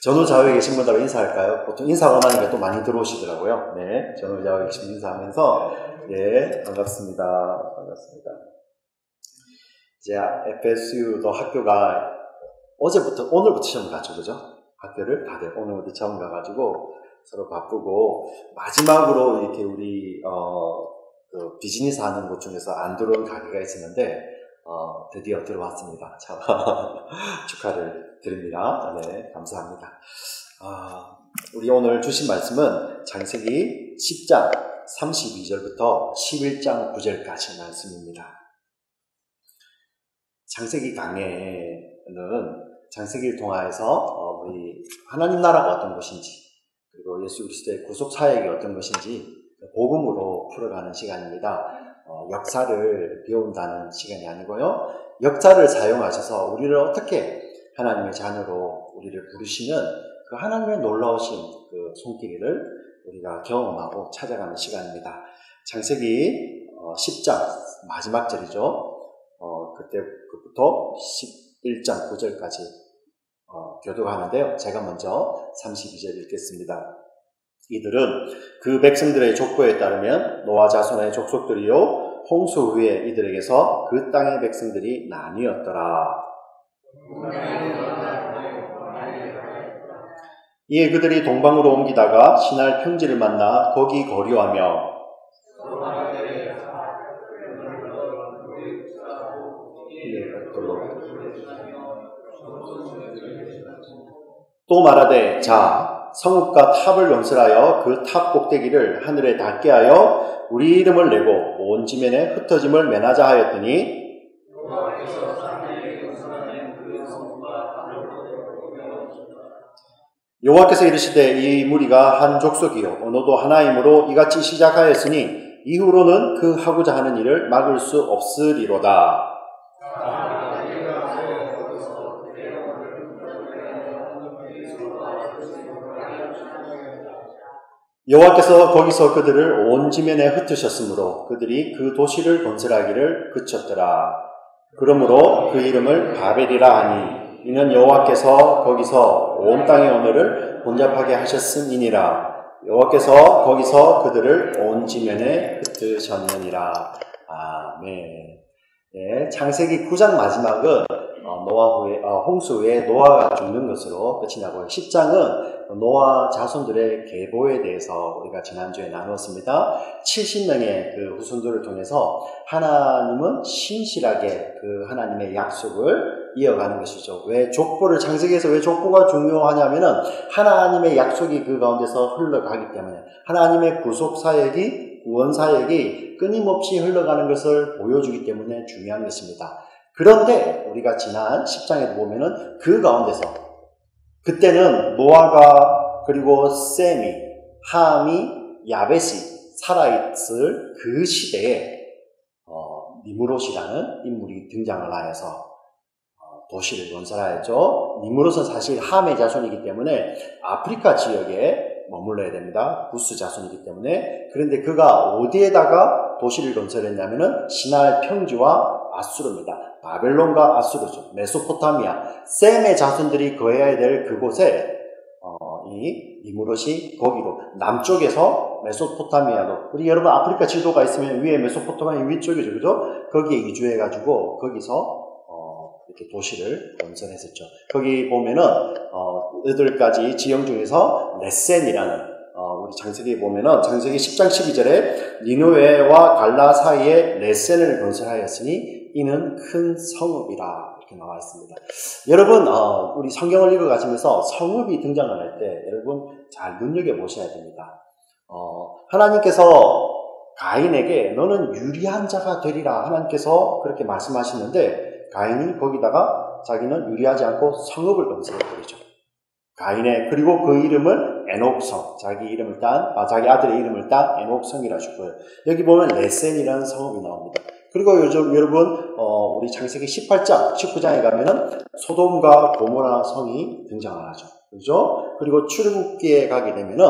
전후좌우에 계신 분들하고 인사할까요? 보통 인사가 원하니까 또 많이 들어오시더라고요. 네, 전후좌우에 계신 분 인사하면서, 네, 반갑습니다. 반갑습니다. 이제 FSU도 학교가 오늘부터 시험 가죠, 그죠? 학교를 다들 오늘부터 처음 가가지고 서로 바쁘고, 마지막으로 이렇게 우리, 그 비즈니스 하는 곳 중에서 안 들어온 가게가 있었는데, 드디어 들어왔습니다. 참, 축하를 드립니다. 네, 감사합니다. 우리 오늘 주신 말씀은 창세기 10장 32절부터 11장 9절까지 말씀입니다. 창세기 강해는 창세기를 통하여서 우리 하나님 나라가 어떤 것인지, 그리고 예수 그리스도의 구속 사역이 어떤 것인지 복음으로 풀어가는 시간입니다. 역사를 배운다는 시간이 아니고요, 역사를 사용하셔서 우리를 어떻게 하나님의 자녀로 우리를 부르시는 그 하나님의 놀라우신 그 손길을 우리가 경험하고 찾아가는 시간입니다. 창세기 10장 마지막 절이죠. 그때부터 11장 9절까지 교도하는데요. 제가 먼저 32절 읽겠습니다. 이들은 그 백성들의 족보에 따르면 노아 자손의 족속들이요 홍수 후에 이들에게서 그 땅의 백성들이 나뉘었더라. 이에 그들이 동방으로 옮기다가 신할 평지를 만나 거기 거류하며 또 말하되 자 성읍과 탑을 건설하여 그 탑 꼭대기를 하늘에 닿게 하여 우리 이름을 내고 온 지면에 흩어짐을 면하자 하였더니 여호와께서 이르시되 이 무리가 한 족속이요 언어도 하나이므로 이같이 시작하였으니 이후로는 그 하고자 하는 일을 막을 수 없으리로다. 여호와께서 거기서 그들을 온 지면에 흩으셨으므로 그들이 그 도시를 건설하기를 그쳤더라. 그러므로 그 이름을 바벨이라 하니 이는 여호와께서 거기서 온 땅의 언어를 혼잡하게 하셨음이니라. 여호와께서 거기서 그들을 온 지면에 흩으셨느니라. 아멘. 네, 창세기 9장 마지막은 홍수 후에 노아가 죽는 것으로 끝이 나고요. 10장은 노아 자손들의 계보에 대해서 우리가 지난주에 나누었습니다. 70명의 그 후손들을 통해서 하나님은 신실하게 그 하나님의 약속을 이어가는 것이죠. 왜 창세기에서 왜 족보가 중요하냐면은 하나님의 약속이 그 가운데서 흘러가기 때문에 하나님의 구속 사역이 구원 사역이 끊임없이 흘러가는 것을 보여주기 때문에 중요한 것입니다. 그런데 우리가 지난 10장에 보면은 그 가운데서 그때는 노아가 그리고 셈이 함이 야벳이 살아있을 그 시대에 니므롯이라는 인물이 등장을 하여서 도시를 건설하였죠. 니므롯은 사실 함의 자손이기 때문에 아프리카 지역에 머물러야 됩니다. 구스 자손이기 때문에. 그런데 그가 어디에다가 도시를 건설했냐면은 시날 평지와 아수르입니다. 바벨론과 아수르죠. 메소포타미아. 셈의 자손들이 거해야 될 그곳에 이 니므롯이 거기로 남쪽에서 메소포타미아로, 우리 여러분 아프리카 지도가 있으면 위에 메소포타미아 위쪽이죠, 그죠? 거기에 이주해가지고 거기서 이렇게 도시를 건설했었죠. 거기 보면은 8가지 지형 중에서 레센이라는 우리 창세기에 보면은 창세기 10장 12절에 니느웨와 갈라 사이에 레센을 건설하였으니 이는 큰 성읍이라 이렇게 나와 있습니다. 여러분 우리 성경을 읽어가시면서 성읍이 등장을 할 때 여러분 잘 눈여겨보셔야 됩니다. 하나님께서 가인에게 너는 유리한 자가 되리라 하나님께서 그렇게 말씀하시는데 가인이 거기다가 자기는 유리하지 않고 성읍을 건설해버리죠. 그리고 그 이름을 에녹성, 자기 아들의 이름을 딴 에녹성이라 주고요. 여기 보면 레센이라는 성읍이 나옵니다. 그리고 요즘 여러분 우리 창세기 18장, 19장에 가면은 소돔과 고모라 성이 등장을 하죠. 그죠? 그리고 출애굽기에 가게 되면은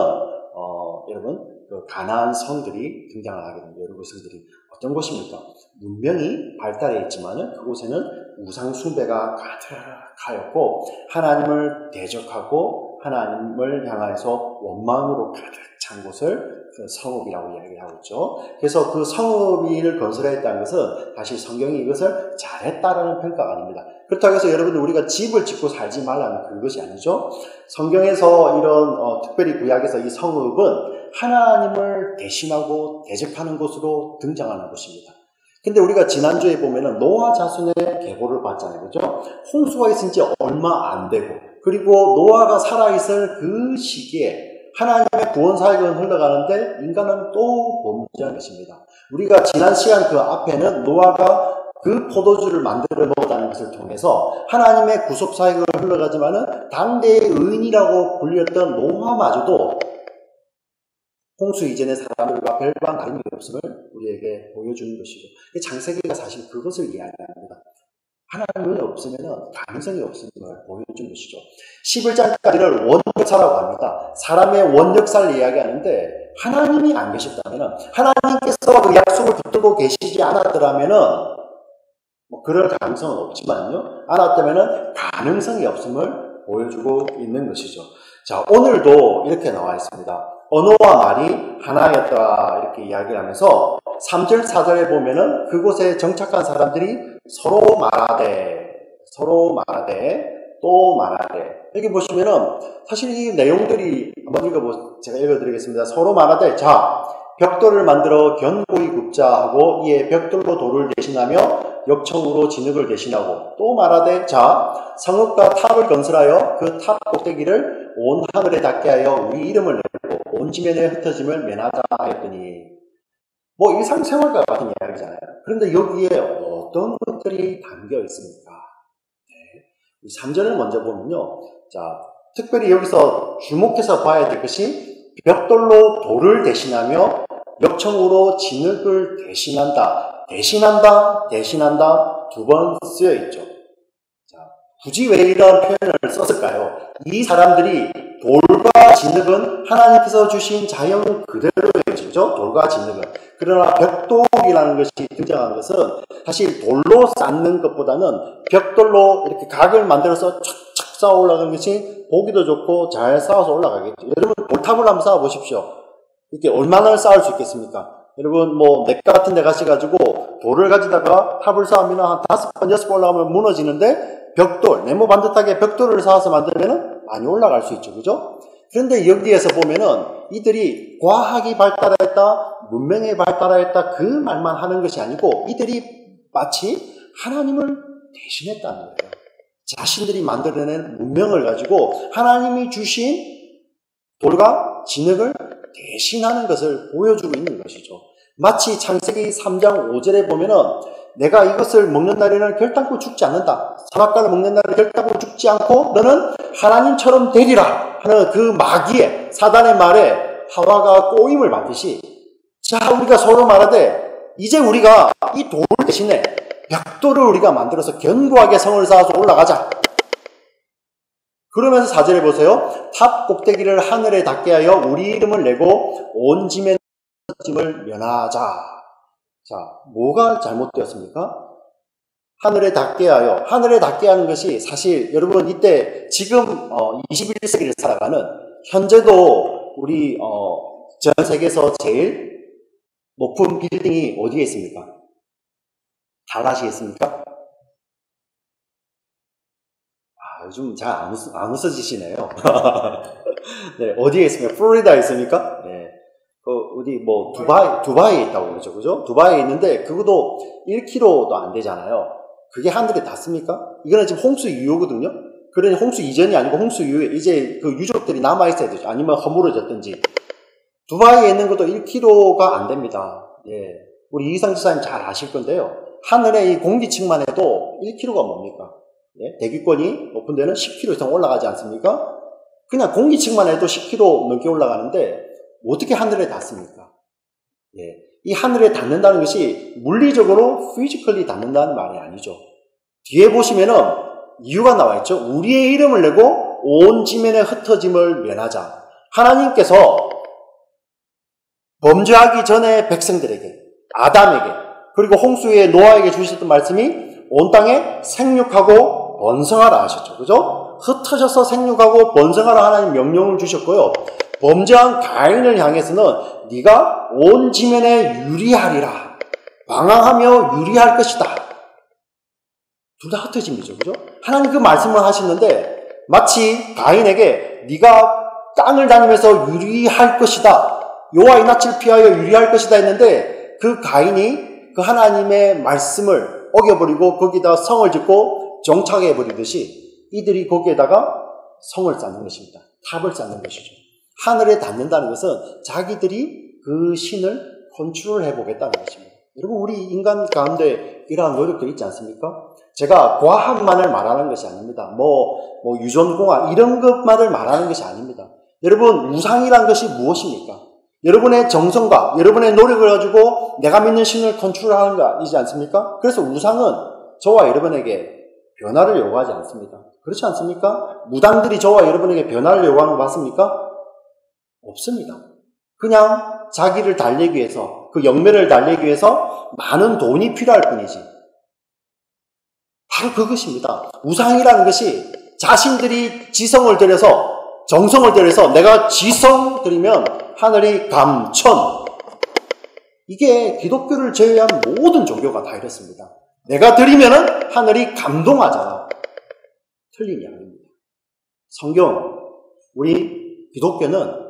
여러분 그 가나안 성들이 등장을 하게 됩니다. 여러 성들이 어떤 곳입니까? 문명이 발달해 있지만은 그곳에는 우상 숭배가 가득하였고 하나님을 대적하고 하나님을 향해서 원망으로 가득 찬 곳을 그 성읍이라고 이야기하고 있죠. 그래서 그 성읍을 건설했다는 것은 사실 성경이 이것을 잘했다라는 평가가 아닙니다. 그렇다고 해서 여러분들 우리가 집을 짓고 살지 말라는 그것이 아니죠. 성경에서 이런 특별히 구약에서 이 성읍은 하나님을 대신하고 대적하는 곳으로 등장하는 곳입니다. 근데 우리가 지난주에 보면은 노아 자손의 계보를 봤잖아요. 그죠? 홍수가 있은 지 얼마 안 되고, 그리고 노아가 살아있을 그 시기에 하나님의 구원 사역은 흘러가는데 인간은 또 범죄한 것입니다. 우리가 지난 시간 그 앞에는 노아가 그 포도주를 만들어 먹었다는 것을 통해서 하나님의 구속 사역을 흘러가지만은 당대의 의인이라고 불렸던 노아마저도 홍수 이전의 사람들과 별반 다름이 없음을 우리에게 보여주는 것이죠. 창세기가 사실 그것을 이야기합니다. 하나님이 없으면 가능성이 없음을 보여준 것이죠. 11장까지를 원역사라고 합니다. 사람의 원역사를 이야기하는데 하나님이 안 계셨다면, 하나님께서 그 약속을 붙들고 계시지 않았더라면 그럴 가능성은 없지만요, 알았다면 가능성이 없음을 보여주고 있는 것이죠. 자, 오늘도 이렇게 나와 있습니다. 언어와 말이 하나였다 이렇게 이야기를 하면서 3절 4절에 보면은 그곳에 정착한 사람들이 서로 말하되 또 말하되, 여기 보시면은 사실 이 내용들이 한번 제가 읽어드리겠습니다. 서로 말하되, 자, 벽돌을 만들어 견고히 굽자 하고 이에 벽돌로 돌을 대신하며 역청으로 진흙을 대신하고, 또 말하되, 자, 성읍과 탑을 건설하여 그 탑 꼭대기를 온 하늘에 닿게 하여 우리 이름을 내고 온 지면에 흩어짐을 면하자 하였더니, 뭐 일상생활과 같은 이야기잖아요. 그런데 여기에 어떤 것들이 담겨 있습니까? 네. 3절을 먼저 보면요, 자, 특별히 여기서 주목해서 봐야 될 것이 벽돌로 돌을 대신하며 역청으로 진흙을 대신한다 두 번 쓰여 있죠. 자, 굳이 왜 이런 표현을 썼을까요? 이 사람들이 돌과 진흙은 하나님께서 주신 자연 그대로의 것이죠. 돌과 진흙은. 그러나 벽돌이라는 것이 등장한 것은 사실 돌로 쌓는 것보다는 벽돌로 이렇게 각을 만들어서 착착 쌓아 올라가는 것이 보기도 좋고 잘 쌓아서 올라가겠죠. 여러분 돌탑을 한번 쌓아 보십시오. 이렇게 얼마나 쌓을 수 있겠습니까? 여러분 뭐 냇가 같은 데 가셔가지고 돌을 가지다가 탑을 쌓으면 한 5번 6번 올라가면 무너지는데, 벽돌, 네모 반듯하게 벽돌을 쌓아서 만들면은 많이 올라갈 수 있죠. 그죠? 그런데 여기에서 보면은 이들이 과학이 발달했다, 문명이 발달했다 그 말만 하는 것이 아니고 이들이 마치 하나님을 대신했다는 거예요. 자신들이 만들어낸 문명을 가지고 하나님이 주신 돌과 진흙을 대신하는 것을 보여주고 있는 것이죠. 마치 창세기 3장 5절에 보면은 내가 이것을 먹는 날에는 결단코 죽지 않는다. 선악과를 먹는 날에 결단코 죽지 않고 너는 하나님처럼 되리라 하는 그 마귀의 사단의 말에 하와가 꼬임을 받듯이, 자, 우리가 서로 말하되 이제 우리가 이 돌 대신에 벽돌을 우리가 만들어서 견고하게 성을 쌓아서 올라가자. 그러면서 4절에 보세요. 탑 꼭대기를 하늘에 닿게 하여 우리 이름을 내고 온 짐의 짐을 면하자. 자, 뭐가 잘못되었습니까? 하늘에 닿게 하여, 하늘에 닿게 하는 것이 사실 여러분 이때 지금 21세기를 살아가는 현재도 우리 전 세계에서 제일 높은 빌딩이 어디에 있습니까? 잘 아시겠습니까? 요즘 잘 안 웃어지시네요. 네, 어디에 있습니까? 플로리다에 있습니까? 네. 어디, 두바이에 있다고 그러죠. 그죠? 두바이에 있는데, 그것도 1km도 안 되잖아요. 그게 하늘에 닿습니까? 이거는 지금 홍수 이후거든요? 그러니 홍수 이전이 아니고 홍수 이후에 이제 그 유적들이 남아있어야 되죠. 아니면 허물어졌든지. 두바이에 있는 것도 1km가 안 됩니다. 예. 우리 이상 지사님 잘 아실 건데요. 하늘의 이 공기층만 해도 1km가 뭡니까? 예, 대기권이 높은 데는 10km 이상 올라가지 않습니까? 그냥 공기층만 해도 10km 넘게 올라가는데 어떻게 하늘에 닿습니까? 예, 이 하늘에 닿는다는 것이 물리적으로 physically 닿는다는 말이 아니죠. 뒤에 보시면은 이유가 나와 있죠. 우리의 이름을 내고 온 지면에 흩어짐을 면하자. 하나님께서 범죄하기 전에 백성들에게, 아담에게 그리고 홍수에 노아에게 주셨던 말씀이 온 땅에 생육하고 번성하라 하셨죠. 그죠? 흩어져서 생육하고 번성하라 하나님 명령을 주셨고요. 범죄한 가인을 향해서는 네가 온 지면에 유리하리라. 방황하며 유리할 것이다. 둘 다 흩어짐이죠. 그죠? 하나님 그 말씀을 하시는데 마치 가인에게 네가 땅을 다니면서 유리할 것이다. 여호와의 낯을 피하여 유리할 것이다 했는데 그 가인이 그 하나님의 말씀을 어겨버리고 거기다 성을 짓고 정착해 버리듯이 이들이 거기에다가 성을 쌓는 것입니다. 탑을 쌓는 것이죠. 하늘에 닿는다는 것은 자기들이 그 신을 컨트롤해 보겠다는 것입니다. 여러분 우리 인간 가운데 이러한 노력도 있지 않습니까? 제가 과학만을 말하는 것이 아닙니다. 유전공학 이런 것만을 말하는 것이 아닙니다. 여러분 우상이란 것이 무엇입니까? 여러분의 정성과 여러분의 노력을 가지고 내가 믿는 신을 컨트롤하는 거 아니지 않습니까? 그래서 우상은 저와 여러분에게 변화를 요구하지 않습니다. 그렇지 않습니까? 무당들이 저와 여러분에게 변화를 요구하는 거 맞습니까? 없습니다. 그냥 자기를 달래기 위해서 그 영매를 달래기 위해서 많은 돈이 필요할 뿐이지. 바로 그것입니다. 우상이라는 것이 자신들이 지성을 들여서 정성을 들여서 내가 지성 들이면 하늘이 감천. 이게 기독교를 제외한 모든 종교가 다 이렇습니다. 내가 드리면은 하늘이 감동하잖아. 틀린 이야기입니다. 성경, 우리 기독교는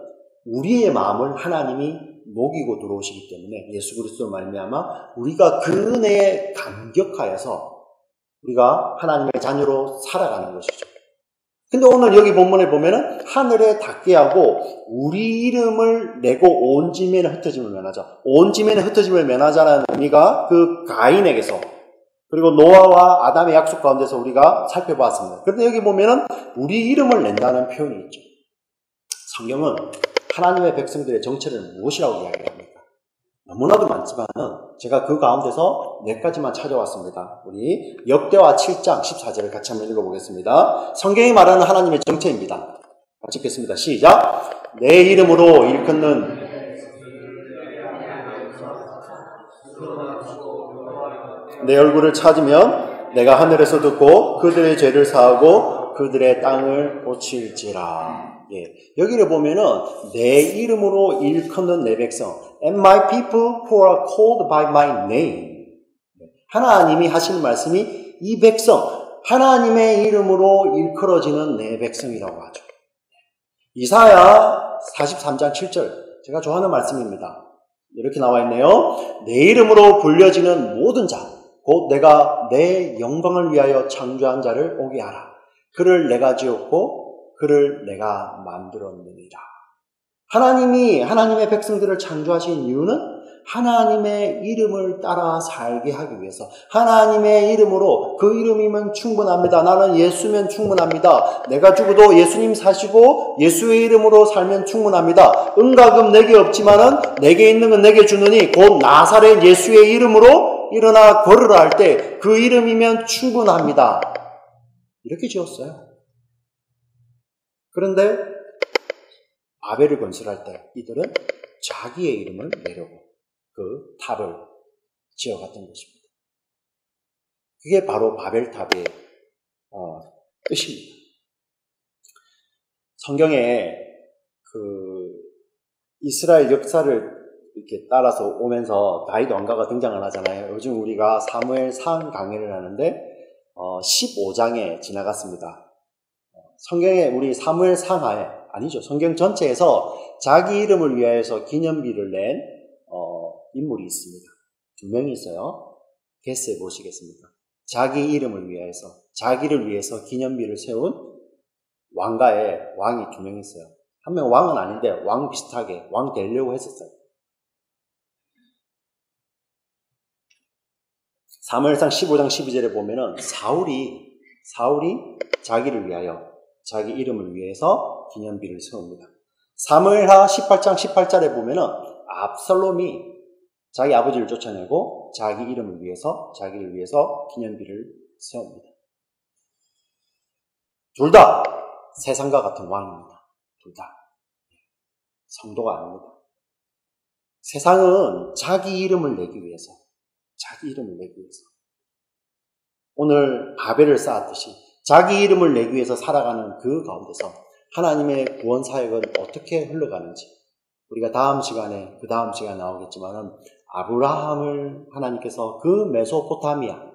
우리의 마음을 하나님이 녹이고 들어오시기 때문에 예수 그리스도로 말미암아 우리가 그 은혜에 감격하여서 우리가 하나님의 자녀로 살아가는 것이죠. 근데 오늘 여기 본문에 보면은 하늘에 닿게 하고 우리 이름을 내고 온 지면에 흩어짐을 면하자. 온 지면에 흩어짐을 면하자는 의미가 그 가인에게서 그리고 노아와 아담의 약속 가운데서 우리가 살펴봤습니다. 그런데 여기 보면은 우리 이름을 낸다는 표현이 있죠. 성경은 하나님의 백성들의 정체를 무엇이라고 이야기합니까? 너무나도 많지만 제가 그 가운데서 몇 가지만 찾아왔습니다. 우리 역대하 7장 14절을 같이 한번 읽어보겠습니다. 성경이 말하는 하나님의 정체입니다. 같이 읽겠습니다. 시작. 내 이름으로 일컫는 내 얼굴을 찾으면 내가 하늘에서 듣고 그들의 죄를 사하고 그들의 땅을 고칠지라. 예, 여기를 보면은 내 이름으로 일컫는 내 백성, and my people who are called by my name. 하나님이 하시는 말씀이 이 백성, 하나님의 이름으로 일컬어지는 내 백성이라고 하죠. 이사야 43장 7절, 제가 좋아하는 말씀입니다. 이렇게 나와 있네요. 내 이름으로 불려지는 모든 자, 곧 내가 내 영광을 위하여 창조한 자를 오게 하라. 그를 내가 지었고 그를 내가 만들었느니라. 하나님이 하나님의 백성들을 창조하신 이유는 하나님의 이름을 따라 살게 하기 위해서, 하나님의 이름으로 그 이름이면 충분합니다. 나는 예수면 충분합니다. 내가 죽어도 예수님 사시고 예수의 이름으로 살면 충분합니다. 은과금 내게 없지만은 내게 있는 건 내게 주느니 곧 나사렛 예수의 이름으로 일어나 걸으라 할 때 그 이름이면 충분합니다. 이렇게 지었어요. 그런데 바벨을 건설할 때 이들은 자기의 이름을 내려고 그 탑을 지어갔던 것입니다. 그게 바로 바벨탑의 뜻입니다. 성경에 그 이스라엘 역사를 이렇게 따라서 오면서 다윗 왕가가 등장을 하잖아요. 요즘 우리가 사무엘상 강해를 하는데 15장에 지나갔습니다. 성경에 우리 사무엘 상하에 아니죠. 성경 전체에서 자기 이름을 위하여서 기념비를 낸 인물이 있습니다. 두 명이 있어요. 게스에 보시겠습니다. 자기 이름을 위하여서 자기를 위해서 기념비를 세운 왕가에 왕이 두 명 있어요. 한 명 왕은 아닌데 왕 비슷하게 왕 되려고 했었어요. 사무엘상 15장 12절에 보면은 사울이 자기를 위하여 자기 이름을 위해서 기념비를 세웁니다. 사무엘하 18장 18절에 보면은 압살롬이 자기 아버지를 쫓아내고 자기 이름을 위해서 자기를 위해서 기념비를 세웁니다. 둘 다 세상과 같은 왕입니다. 둘 다 성도가 아닙니다. 세상은 자기 이름을 내기 위해서 자기 이름을 내기 위해서. 오늘 바벨을 쌓았듯이 자기 이름을 내기 위해서 살아가는 그 가운데서 하나님의 구원 사역은 어떻게 흘러가는지 우리가 다음 시간에 나오겠지만은 아브라함을 하나님께서 그 메소포타미아,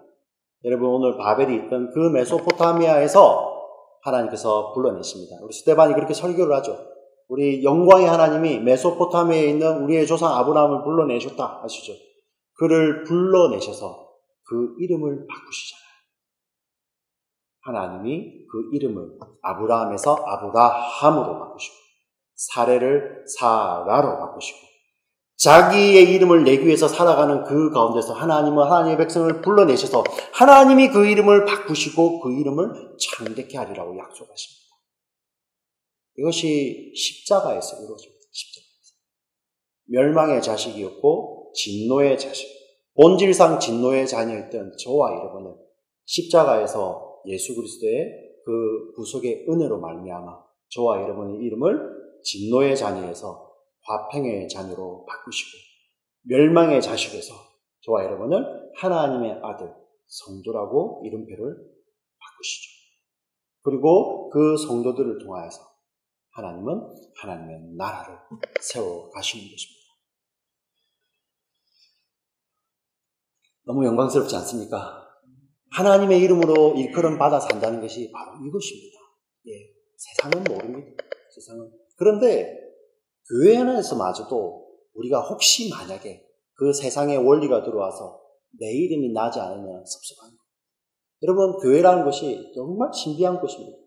여러분 오늘 바벨이 있던 그 메소포타미아에서 하나님께서 불러내십니다. 우리 스데반이 그렇게 설교를 하죠. 우리 영광의 하나님이 메소포타미아에 있는 우리의 조상 아브라함을 불러내셨다 하시죠. 그를 불러내셔서 그 이름을 바꾸시잖아요. 하나님이 그 이름을 아브라함에서 아브라함으로 바꾸시고 사레를 사라로 바꾸시고 자기의 이름을 내기 위해서 살아가는 그 가운데서 하나님은 하나님의 백성을 불러내셔서 하나님이 그 이름을 바꾸시고 그 이름을 창대케 하리라고 약속하십니다. 이것이 십자가에서 이루어집니다. 십자가에서. 멸망의 자식이었고 진노의 자식, 본질상 진노의 자녀였던 저와 여러분은 십자가에서 예수 그리스도의 그 구속의 은혜로 말미암아 저와 여러분의 이름을 진노의 자녀에서 화평의 자녀로 바꾸시고 멸망의 자식에서 저와 여러분을 하나님의 아들 성도라고 이름표를 바꾸시죠. 그리고 그 성도들을 통하여서 하나님은 하나님의 나라를 세워 가시는 것입니다. 너무 영광스럽지 않습니까? 하나님의 이름으로 일컬음 받아 산다는 것이 바로 이것입니다. 예, 세상은 모릅니다. 세상은. 그런데 교회 안에서마저도 우리가 혹시 만약에 그 세상의 원리가 들어와서 내 이름이 나지 않으면 섭섭한 거예요. 여러분, 교회라는 것이 정말 신비한 것입니다.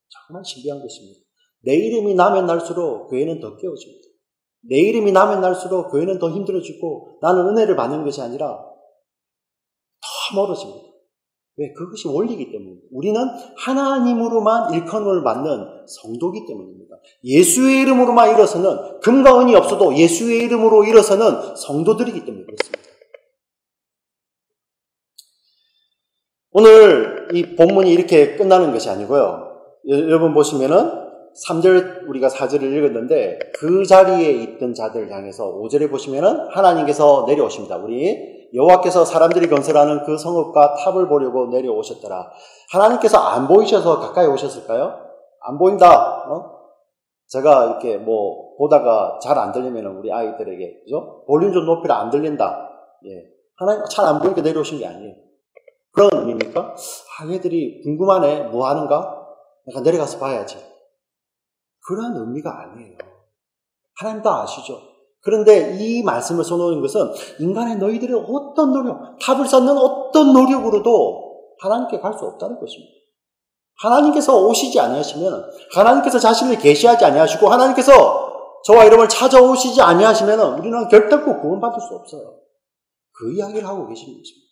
정말 신비한 것입니다. 내 이름이 나면 날수록 교회는 더 깨어집니다. 내 이름이 나면 날수록 교회는 더 힘들어지고 나는 은혜를 받는 것이 아니라 더 멀어집니다. 왜? 그것이 원리이기 때문입니다. 우리는 하나님으로만 일컬음을 받는 성도이기 때문입니다. 예수의 이름으로만 일어서는 금과 은이 없어도 예수의 이름으로 일어서는 성도들이기 때문에 그렇습니다. 오늘 이 본문이 이렇게 끝나는 것이 아니고요. 여러분 보시면은 3절 우리가 4절을 읽었는데 그 자리에 있던 자들을 향해서 5절에 보시면은 하나님께서 내려오십니다. 우리 여호와께서 사람들이 건설하는 그 성읍과 탑을 보려고 내려오셨더라. 하나님께서 안 보이셔서 가까이 오셨을까요? 안 보인다. 제가 이렇게 보다가 잘 안 들리면 우리 아이들에게, 그죠? 볼륨 좀 높이라 안 들린다. 예. 하나님 잘 안 보이니까 내려오신 게 아니에요. 그런 의미입니까? 얘들이 궁금하네. 뭐 하는가? 내가 내려가서 봐야지. 그런 의미가 아니에요. 하나님 다 아시죠? 그런데 이 말씀을 써놓은 것은 인간의 너희들의 어떤 노력, 탑을 쌓는 어떤 노력으로도 하나님께 갈 수 없다는 것입니다. 하나님께서 오시지 아니하시면, 하나님께서 자신을 계시하지 아니하시고 하나님께서 저와 여러분을 찾아오시지 아니하시면 우리는 결단코 구원받을 수 없어요. 그 이야기를 하고 계시는 것입니다.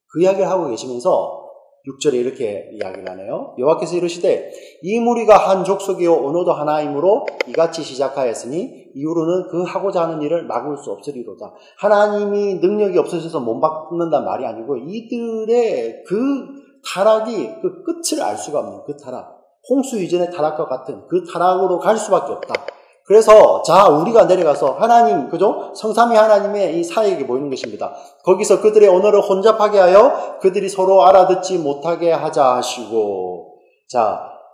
그 이야기를 하고 계시면서 6절에 이렇게 이야기를 하네요. 여호와께서 이르시되 이 무리가 한 족속이요 언어도 하나이므로 이같이 시작하였으니 이후로는 그 하고자 하는 일을 막을 수 없으리로다. 하나님이 능력이 없으셔서 못 막는단 말이 아니고 이들의 그 타락이 그 끝을 알 수가 없는 그 타락, 홍수 이전의 타락과 같은 그 타락으로 갈 수밖에 없다. 그래서 우리가 내려가서 하나님, 그죠? 성삼위 하나님의 이 사역이 보이는 것입니다. 거기서 그들의 언어를 혼잡하게 하여 그들이 서로 알아듣지 못하게 하자 하시고,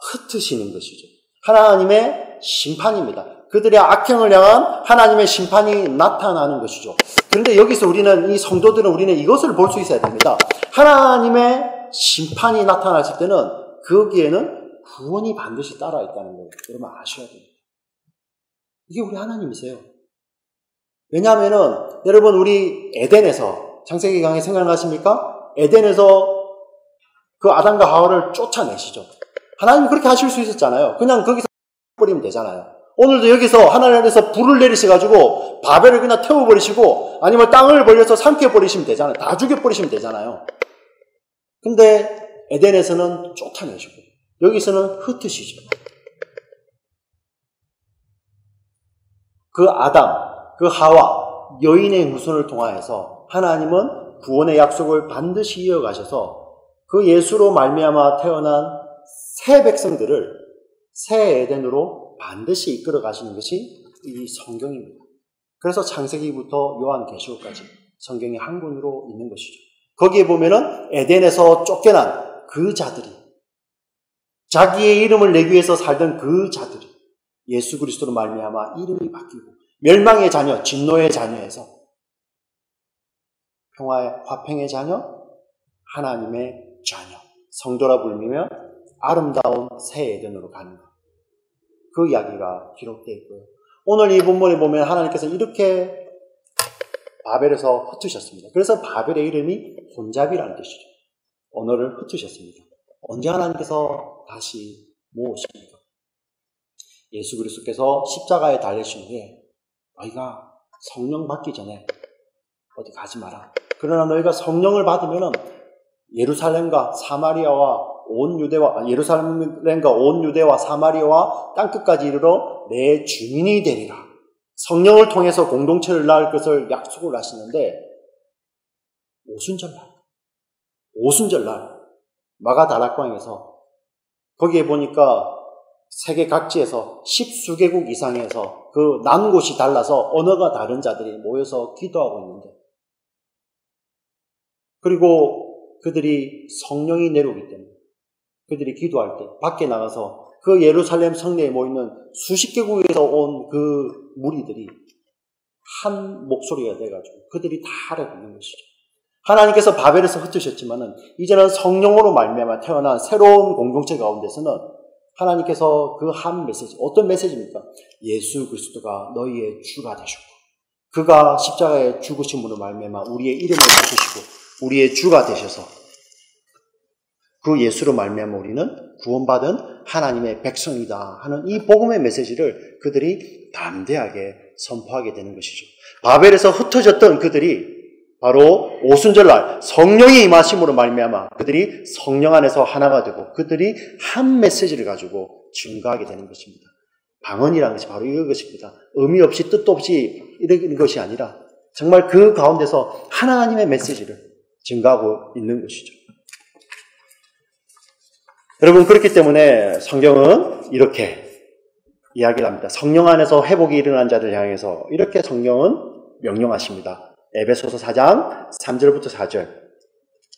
흩으시는 것이죠. 하나님의 심판입니다. 그들의 악행을 향한 하나님의 심판이 나타나는 것이죠. 그런데 여기서 우리는, 이 성도들은 우리는 이것을 볼 수 있어야 됩니다. 하나님의 심판이 나타났을 때는 거기에는 구원이 반드시 따라 있다는 걸 여러분 아셔야 됩니다. 이게 우리 하나님이세요. 왜냐하면은 여러분 우리 에덴에서 창세기 강의 생각나십니까? 에덴에서 그 아담과 하와를 쫓아내시죠. 하나님 그렇게 하실 수 있었잖아요. 그냥 거기서 버리면 되잖아요. 오늘도 여기서 하나님께서 불을 내리셔가지고 바벨을 그냥 태워버리시고 아니면 땅을 벌려서 삼켜버리시면 되잖아요. 다 죽여버리시면 되잖아요. 근데 에덴에서는 쫓아내시고 여기서는 흩으시죠. 그 아담, 그 하와, 여인의 후손을 통하여서 하나님은 구원의 약속을 반드시 이어가셔서 그 예수로 말미암아 태어난 새 백성들을 새 에덴으로 반드시 이끌어 가시는 것이 이 성경입니다. 그래서 창세기부터 요한계시록까지 성경의 한 권으로 있는 것이죠. 거기에 보면은 에덴에서 쫓겨난 그 자들이, 자기의 이름을 내기 위해서 살던 그 자들이 예수 그리스도로 말미암아 이름이 바뀌고 멸망의 자녀, 진노의 자녀에서 평화의 화평의 자녀, 하나님의 자녀, 성도라 불리며 아름다운 새 에덴으로 가는 것. 그 이야기가 기록되어 있고요. 오늘 이 본문에 보면 하나님께서 이렇게 바벨에서 흩으셨습니다. 그래서 바벨의 이름이 혼잡이라는 뜻이죠. 언어를 흩으셨습니다. 언제 하나님께서 다시 모으십니까? 예수 그리스도께서 십자가에 달리신 후에 너희가 성령 받기 전에 어디 가지 마라. 그러나 너희가 성령을 받으면 예루살렘과 사마리아와 온 유대와 예루살렘과 온 유대와 사마리아와 땅끝까지 이르러 내 주민이 되리라. 성령을 통해서 공동체를 낳을 것을 약속을 하시는데 오순절날 마가다락방에서 거기에 보니까 세계 각지에서 십수개국 이상에서 그 난 곳이 달라서 언어가 다른 자들이 모여서 기도하고 있는데, 그리고 그들이 성령이 내려오기 때문에 그들이 기도할 때 밖에 나가서 그 예루살렘 성내에 모이는 수십 개국에서 온 그 무리들이 한 목소리가 돼가지고 그들이 다 알아듣는 것이죠. 하나님께서 바벨에서 흩으셨지만은 이제는 성령으로 말미암아 태어난 새로운 공동체 가운데서는 하나님께서 그 한 메시지, 어떤 메시지입니까? 예수 그리스도가 너희의 주가 되셨고 그가 십자가에 죽으심으로 말미암아 우리의 이름을 바꾸시고 우리의 주가 되셔서 그 예수로 말미암아 우리는 구원받은 하나님의 백성이다 하는 이 복음의 메시지를 그들이 담대하게 선포하게 되는 것이죠. 바벨에서 흩어졌던 그들이 바로 오순절날 성령이 임하심으로 말미암아 그들이 성령 안에서 하나가 되고 그들이 한 메시지를 가지고 증거하게 되는 것입니다. 방언이라는 것이 바로 이것입니다. 의미 없이 뜻도 없이 이런 것이 아니라 정말 그 가운데서 하나님의 메시지를 증거하고 있는 것이죠. 여러분, 그렇기 때문에 성경은 이렇게 이야기를 합니다. 성령 안에서 회복이 일어난 자를 향해서 이렇게 성경은 명령하십니다. 에베소서 4장 3절부터 4절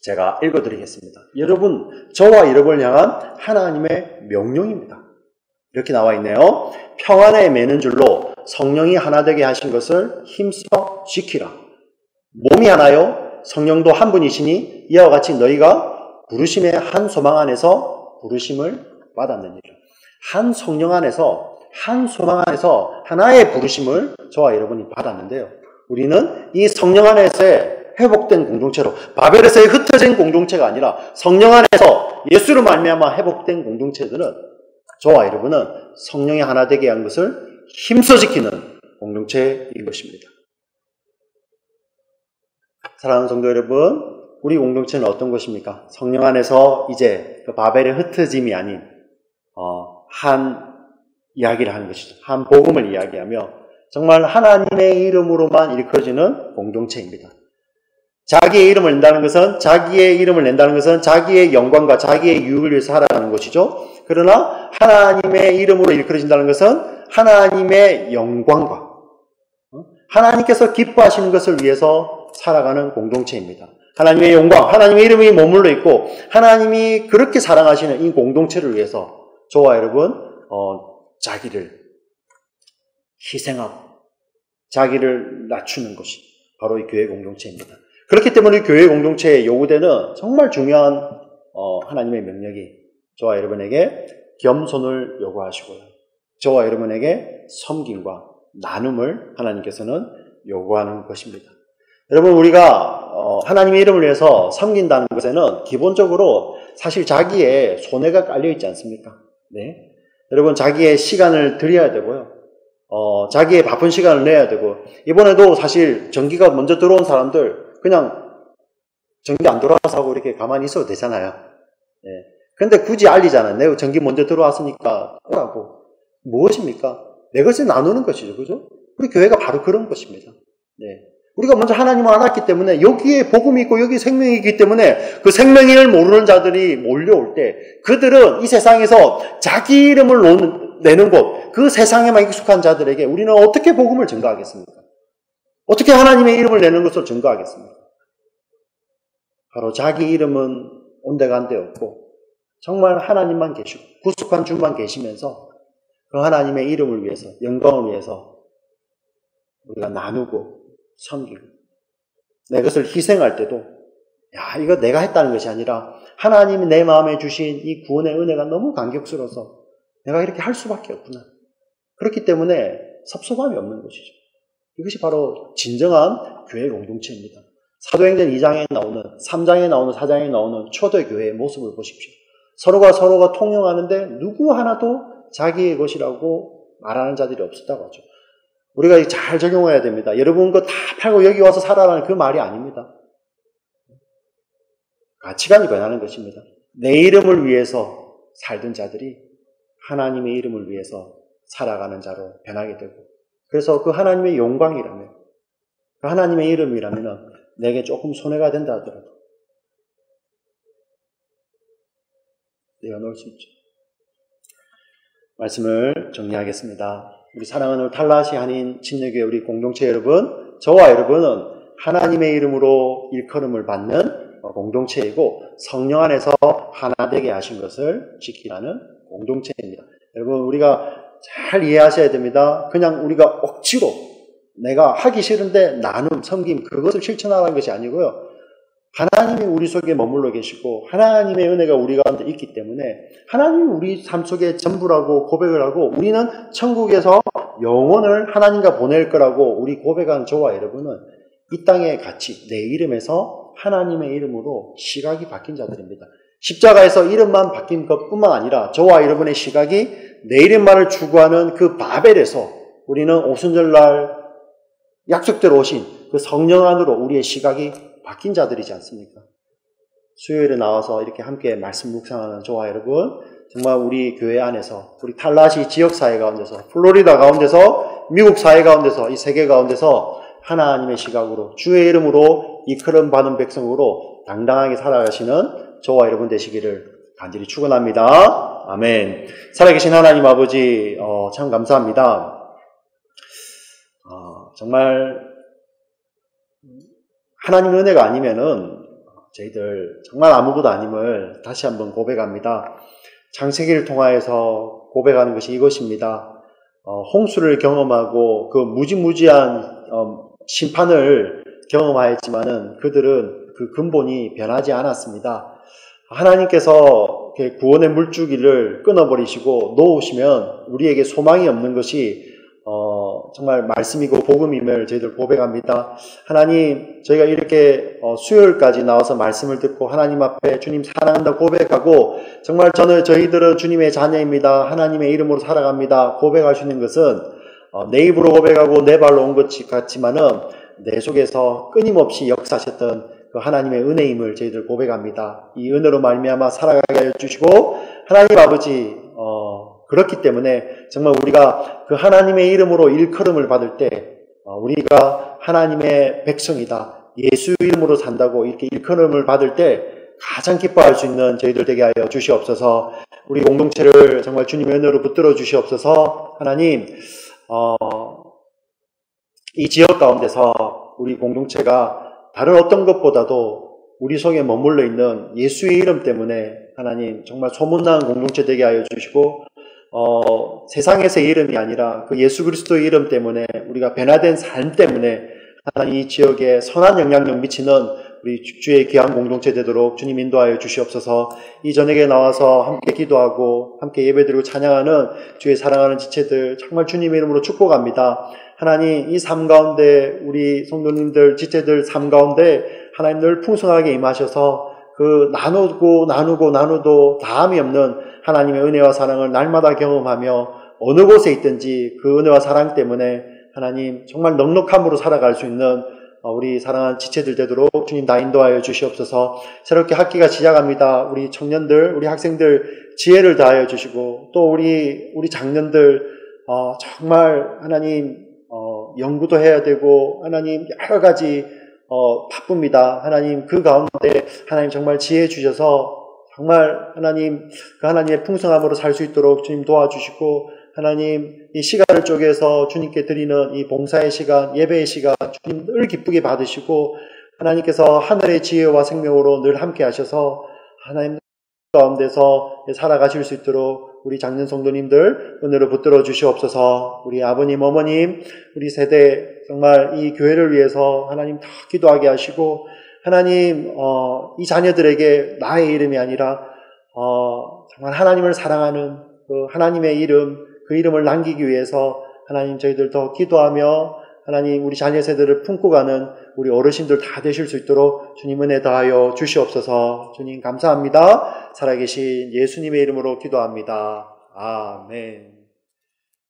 제가 읽어드리겠습니다. 여러분, 저와 여러분을 향한 하나님의 명령입니다. 이렇게 나와 있네요. 평안에 매는 줄로 성령이 하나 되게 하신 것을 힘써 지키라. 몸이 하나요 성령도 한 분이시니 이와 같이 너희가 부르심의 한 소망 안에서 부르심을 받았느니라. 한 성령 안에서 한 소망 안에서 하나의 부르심을 저와 여러분이 받았는데요. 우리는 이 성령 안에서의 회복된 공동체로, 바벨에서의 흩어진 공동체가 아니라 성령 안에서 예수로 말미암아 회복된 공동체들은 저와 여러분은 성령이 하나 되게 한 것을 힘써 지키는 공동체인 것입니다. 사랑하는 성도 여러분, 우리 공동체는 어떤 것입니까? 성령 안에서 이제 그 바벨의 흩어짐이 아닌 한 이야기를 하는 것이죠. 한 복음을 이야기하며 정말 하나님의 이름으로만 일컬어지는 공동체입니다. 자기의 이름을 낸다는 것은 자기의 영광과 자기의 유익을 위해서 살아가는 것이죠. 그러나 하나님의 이름으로 일컬어진다는 것은 하나님의 영광과 하나님께서 기뻐하시는 것을 위해서 살아가는 공동체입니다. 하나님의 영광, 하나님의 이름이 머물러 있고 하나님이 그렇게 사랑하시는 이 공동체를 위해서 저와 여러분 자기를 희생하고 자기를 낮추는 것이 바로 이 교회 공동체입니다. 그렇기 때문에 교회 공동체에 요구되는 정말 중요한 하나님의 명령이 저와 여러분에게 겸손을 요구하시고요. 저와 여러분에게 섬김과 나눔을 하나님께서는 요구하는 것입니다. 여러분, 우리가 하나님의 이름을 위해서 섬긴다는 것에는 기본적으로 사실 자기의 손해가 깔려있지 않습니까? 네. 여러분, 자기의 시간을 들여야 되고요. 자기의 바쁜 시간을 내야 되고, 이번에도 사실 전기가 먼저 들어온 사람들 그냥 전기 안 들어와서 하고 이렇게 가만히 있어도 되잖아요. 네. 근데 굳이 알리잖아요. 내가 전기 먼저 들어왔으니까 오라고. 무엇입니까? 내 것을 나누는 것이죠. 그죠? 우리 교회가 바로 그런 것입니다. 네. 우리가 먼저 하나님을 알았기 때문에 여기에 복음이 있고 여기에 생명이 있기 때문에 그 생명을 모르는 자들이 몰려올 때 그들은 이 세상에서 자기 이름을 내는 곳, 그 세상에만 익숙한 자들에게 우리는 어떻게 복음을 증거하겠습니까? 어떻게 하나님의 이름을 내는 것을 증거하겠습니까? 바로 자기 이름은 온데간데 없고 정말 하나님만 계시고 구속한 주만 계시면서 그 하나님의 이름을 위해서, 영광을 위해서 우리가 나누고 섬기고 내 것을 희생할 때도 이거 내가 했다는 것이 아니라 하나님이 내 마음에 주신 이 구원의 은혜가 너무 감격스러워서 내가 이렇게 할 수밖에 없구나. 그렇기 때문에 섭섭함이 없는 것이죠. 이것이 바로 진정한 교회 공동체입니다. 사도행전 2장에 나오는, 3장에 나오는, 4장에 나오는 초대교회의 모습을 보십시오. 서로가 통용하는데 누구 하나도 자기의 것이라고 말하는 자들이 없었다고 하죠. 우리가 잘 적용해야 됩니다. 여러분 거 다 팔고 여기 와서 살아라는 그 말이 아닙니다. 가치관이 변하는 것입니다. 내 이름을 위해서 살던 자들이 하나님의 이름을 위해서 살아가는 자로 변하게 되고, 그래서 그 하나님의 영광이라면, 그 하나님의 이름이라면 내게 조금 손해가 된다 하더라도 내어놓을 수 있죠. 말씀을 정리하겠습니다. 우리 사랑하는 탈라시 한인 침례교회 우리 공동체 여러분, 저와 여러분은 하나님의 이름으로 일컬음을 받는 공동체이고 성령 안에서 하나 되게 하신 것을 지키라는 공동체입니다. 여러분 우리가 잘 이해하셔야 됩니다. 그냥 우리가 억지로 내가 하기 싫은데 나눔, 섬김 그것을 실천하라는 것이 아니고요. 하나님이 우리 속에 머물러 계시고 하나님의 은혜가 우리 가운데 있기 때문에 하나님이 우리 삶 속에 전부라고 고백을 하고 우리는 천국에서 영혼을 하나님과 보낼 거라고 우리 고백한 저와 여러분은 이 땅의 가치, 내 이름에서 하나님의 이름으로 시각이 바뀐 자들입니다. 십자가에서 이름만 바뀐 것뿐만 아니라 저와 여러분의 시각이 내 이름만을 추구하는 그 바벨에서 우리는 오순절날 약속대로 오신 그 성령 안으로 우리의 시각이 바뀐 자들이지 않습니까? 수요일에 나와서 이렇게 함께 말씀 묵상하는 저와 여러분, 정말 우리 교회 안에서, 우리 탈라시 지역사회 가운데서, 플로리다 가운데서, 미국 사회 가운데서, 이 세계 가운데서 하나님의 시각으로 주의 이름으로 이끌음 받은 백성으로 당당하게 살아가시는 저와 여러분 되시기를 간절히 축원합니다. 아멘. 살아계신 하나님 아버지 참 감사합니다. 정말 하나님의 은혜가 아니면은 저희들 정말 아무것도 아님을 다시 한번 고백합니다. 창세기를 통하여서 고백하는 것이 이것입니다. 홍수를 경험하고 그 무지무지한 심판을 경험하였지만은 그들은 그 근본이 변하지 않았습니다. 하나님께서 구원의 물줄기를 끊어버리시고 놓으시면 우리에게 소망이 없는 것이 정말 말씀이고 복음임을 저희들 고백합니다. 하나님, 저희가 이렇게 수요일까지 나와서 말씀을 듣고 하나님 앞에 주님 사랑한다 고백하고 정말 저희들은 주님의 자녀입니다. 하나님의 이름으로 살아갑니다. 고백할 수 있는 것은 내 입으로 고백하고 내 발로 온 것 같지만은 내 속에서 끊임없이 역사하셨던 그 하나님의 은혜임을 저희들 고백합니다. 이 은혜로 말미암아 살아가게 하여 주시고 하나님 아버지 그렇기 때문에 정말 우리가 그 하나님의 이름으로 일컬음을 받을 때 우리가 하나님의 백성이다. 예수 이름으로 산다고 이렇게 일컬음을 받을 때 가장 기뻐할 수 있는 저희들 되게 하여 주시옵소서. 우리 공동체를 정말 주님의 은혜로 붙들어 주시옵소서. 하나님 이 지역 가운데서 우리 공동체가 다른 어떤 것보다도 우리 속에 머물러 있는 예수의 이름 때문에 하나님 정말 소문난 공동체 되게 하여 주시고 세상에서의 이름이 아니라 그 예수 그리스도의 이름 때문에 우리가 변화된 삶 때문에 하나님 이 지역에 선한 영향력 미치는 우리 주의 귀한 공동체 되도록 주님 인도하여 주시옵소서. 이 저녁에 나와서 함께 기도하고 함께 예배드리고 찬양하는 주의 사랑하는 지체들 정말 주님의 이름으로 축복합니다. 하나님 이 삶 가운데 우리 성도님들 지체들 삶 가운데 하나님 늘 풍성하게 임하셔서 그 나누도 다함이 없는 하나님의 은혜와 사랑을 날마다 경험하며 어느 곳에 있든지 그 은혜와 사랑 때문에 하나님 정말 넉넉함으로 살아갈 수 있는 우리 사랑하는 지체들 되도록 주님 다 인도하여 주시옵소서. 새롭게 학기가 시작합니다. 우리 청년들, 우리 학생들 지혜를 다하여 주시고 또 우리 장년들 정말 하나님 연구도 해야 되고 하나님 여러 가지 바쁩니다. 하나님 그 가운데 하나님 정말 지혜 주셔서 정말 하나님 그 하나님의 풍성함으로 살 수 있도록 주님 도와주시고 하나님 이 시간을 쪼개서 주님께 드리는 이 봉사의 시간, 예배의 시간 주님 늘 기쁘게 받으시고 하나님께서 하늘의 지혜와 생명으로 늘 함께 하셔서 하나님 가운데서 살아가실 수 있도록 우리 장년 성도님들 은혜로 붙들어 주시옵소서. 우리 아버님, 어머님, 우리 세대 정말 이 교회를 위해서 하나님 다 기도하게 하시고 하나님 이 자녀들에게 나의 이름이 아니라 정말 하나님을 사랑하는 그 하나님의 이름, 그 이름을 남기기 위해서 하나님 저희들 더 기도하며 하나님 우리 자녀 세대를 품고 가는 우리 어르신들 다 되실 수 있도록 주님 은혜 다하여 주시옵소서. 주님 감사합니다. 살아계신 예수님의 이름으로 기도합니다. 아멘.